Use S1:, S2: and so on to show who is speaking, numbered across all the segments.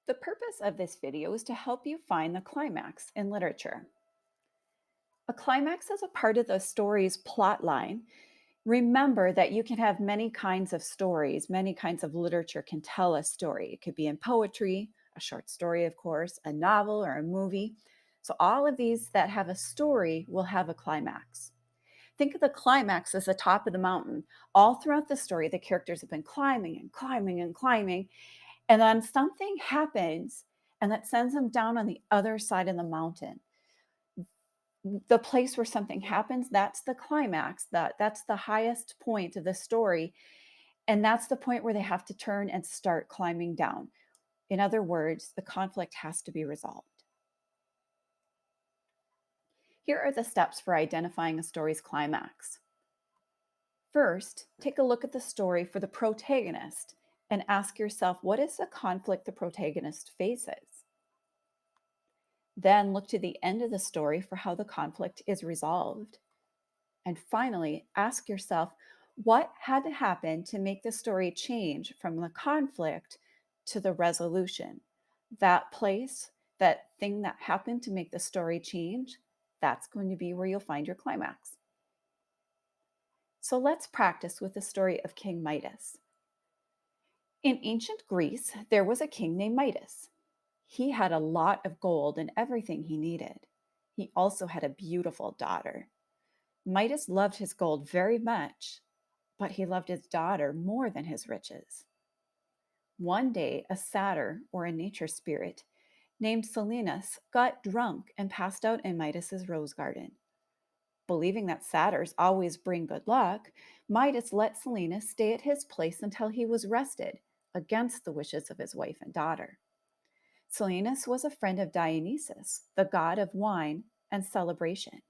S1: The purpose of this video is to help you find the climax in literature. A climax is a part of the story's plot line. Remember that you can have many kinds of stories, many kinds of literature can tell a story. It could be in poetry, a short story, of course, a novel, or a movie. So, all of these that have a story will have a climax. Think of the climax as the top of the mountain. All throughout the story, the characters have been climbing and climbing and climbing, and then something happens and that sends them down on the other side of the mountain. The place where something happens, that's the climax. That's the highest point of the story, and that's the point where they have to turn and start climbing down. In other words, the conflict has to be resolved. Here are the steps for identifying a story's climax. First, take a look at the story for the protagonist and ask yourself, what is the conflict the protagonist faces? Then look to the end of the story for how the conflict is resolved. And finally, ask yourself, what had to happen to make the story change from the conflict to the resolution? That place, that thing that happened to make the story change, that's going to be where you'll find your climax. So let's practice with the story of King Midas. In ancient Greece, there was a king named Midas. He had a lot of gold and everything he needed. He also had a beautiful daughter. Midas loved his gold very much, but he loved his daughter more than his riches. One day, a satyr, or a nature spirit, named Silenus got drunk and passed out in Midas's rose garden. Believing that satyrs always bring good luck, Midas let Silenus stay at his place until he was rested, against the wishes of his wife and daughter. Silenus was a friend of Dionysus, the god of wine and celebration.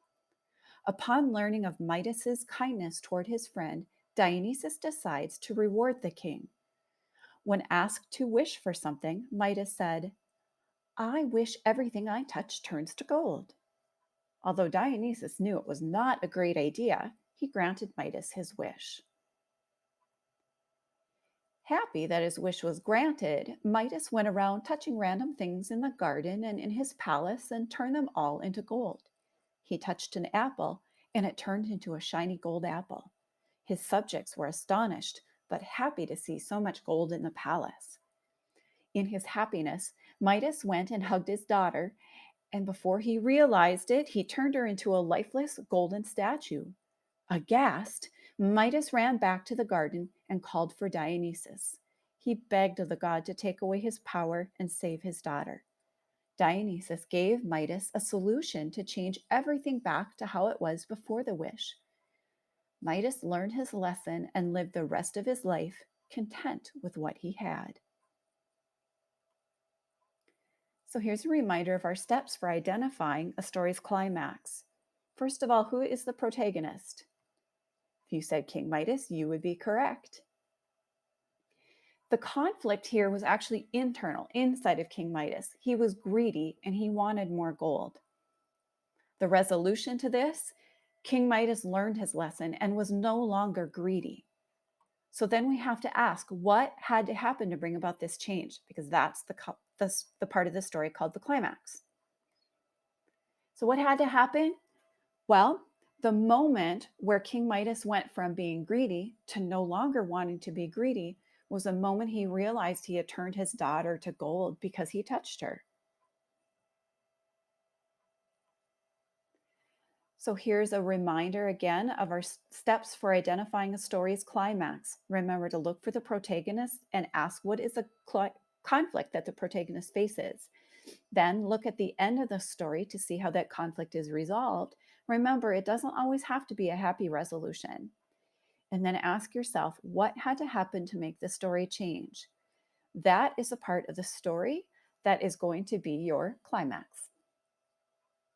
S1: Upon learning of Midas's kindness toward his friend, Dionysus decides to reward the king. When asked to wish for something, Midas said, "I wish everything I touch turns to gold." Although Dionysus knew it was not a great idea, he granted Midas his wish. Happy that his wish was granted, Midas went around touching random things in the garden and in his palace and turned them all into gold. He touched an apple, and it turned into a shiny gold apple. His subjects were astonished, but happy to see so much gold in the palace. In his happiness, Midas went and hugged his daughter, and before he realized it, he turned her into a lifeless golden statue. Aghast, Midas ran back to the garden and called for Dionysus. He begged of the god to take away his power and save his daughter. Dionysus gave Midas a solution to change everything back to how it was before the wish. Midas learned his lesson and lived the rest of his life content with what he had. So here's a reminder of our steps for identifying a story's climax. First of all, who is the protagonist? If you said King Midas, you would be correct. The conflict here was actually internal, inside of King Midas. He was greedy and he wanted more gold. The resolution to this, King Midas learned his lesson and was no longer greedy. So then we have to ask, what had to happen to bring about this change? Because that's the part of the story called the climax. So what had to happen? Well, the moment where King Midas went from being greedy to no longer wanting to be greedy was the moment he realized he had turned his daughter to gold because he touched her. So here's a reminder again of our steps for identifying a story's climax. Remember to look for the protagonist and ask what is the conflict that the protagonist faces. Then look at the end of the story to see how that conflict is resolved. Remember, it doesn't always have to be a happy resolution. And then ask yourself, what had to happen to make the story change? That is a part of the story that is going to be your climax.